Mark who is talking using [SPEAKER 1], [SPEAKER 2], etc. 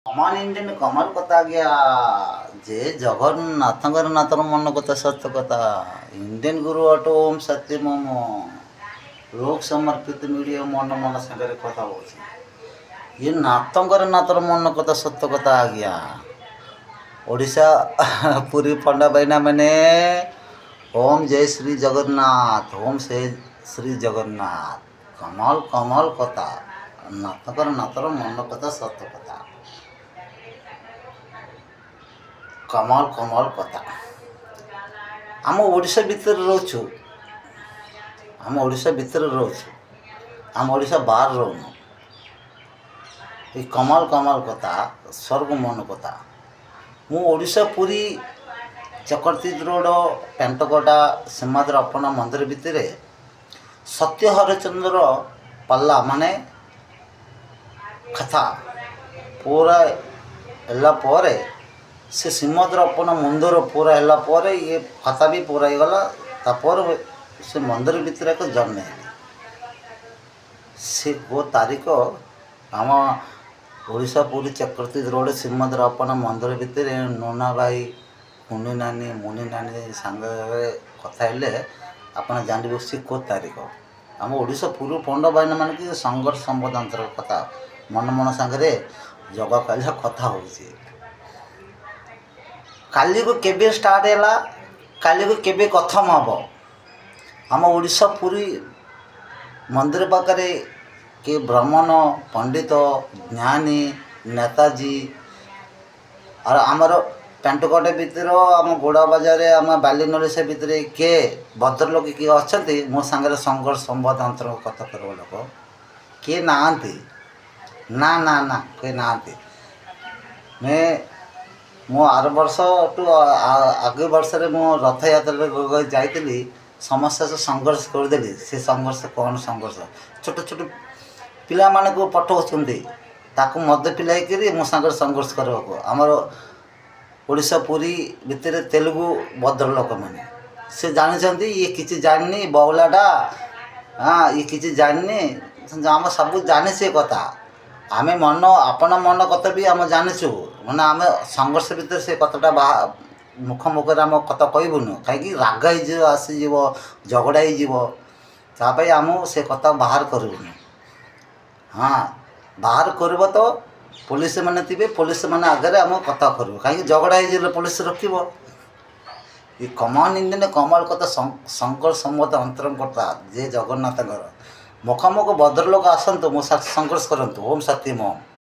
[SPEAKER 1] कमान Indian कमाल कथा गया जे जगन्नाथंकर नाथर मन कथा सत्य कथा इंडियन गुरु अटो ओम सत्य मम लोक समर्पित मीडिया मन मन संगे कथा हो ये नाथंकर नाथर मन कथा सत्य कथा आ गया ओडिशा पुरी पंडा बहना मैंने ओम जय श्री जगन्नाथ ओम से श्री जगन्नाथ कमाल कमाल कथा नाथंकर नाथर मन कथा सत्य कथा कमाल कमाल कथा आम ओडिशा भितर रोचु आम ओडिशा भितर रोचु आम ओडिशा बाहर रोनु ये कमाल कमाल कथा स्वर्ग मन कथा मु ओडिशा पुरी चक्रती रोड पेंटकोटा सीमाद्र अपना मंदिर भितर सत्य हरिचंद्र पल्ला माने कथा पूरा एला परे से सीमाद्र अपना मंदिर पूरा है पर ये खाता भी पूरा गला तापर से मंदिर भितर एक जन्म से वो तारीख आम ओडिशा पूरी चक्रती रोड सीमाद्र अपना मंदिर भितर नोना भाई मुनि नानी सांगे कथा आपन जानवे सी को तारीख आम ओडिशा पूर्व पंड भाई मान की संघर्ष संबोधांतर कथा मन मन सांगे जग कालिया कथा हो काली को केबे स्टार्ट है काली को केबे कथम हम आम ओडिशा पूरी मंदिर पाखे के ब्राह्मण पंडित ज्ञानी नेताजी और आमर पेंटकोटे भितर आम गोड़ा बाजार आम बालीनरेशा भितर किए भद्रलोक किए अच्छा मो सांगे संघर्ष संवादांतर कथा कर लोक किए ना ना ना ना किए ना मैं मो आर वर्ष टू आगे वर्ष मो रथ यात्रा जाइली समस्या से संघर्ष करदेली से संघर्ष कौन संघर्ष छोट छोट पिला माने को पठाउछन्ती ताकू मध्य पिलाई मो सांगे संघर्ष करवाको आमर ओडिशा पुरी भितर तेलुगु भद्र लोक मैंने से जानी ये किसी जाननी बहुलाटा हाँ ये किसी जाननी आम सब जाने से कथा आमे मन आपण मन कथा भी आम जानीचु मैंने आम संघर्ष भितर से कथाटा मुख मुखर आम कथा कहबुन कहीं राग आसीज झगड़ा होपाई आम से कथा बाहर करूँ हाँ बाहर कर तो पुलिस मैंने थे पुलिस मैंने आगे आम कथा करूँ कहीं झगड़ा हो पुलिस रखी ये कमान इंडियन कमाल कथा शंकर संबद अंतरंग कथा जे जगन्नाथ मुखामुख भद्रलोक आसतु मो संघर्ष करूँ ओम सत्य ओम।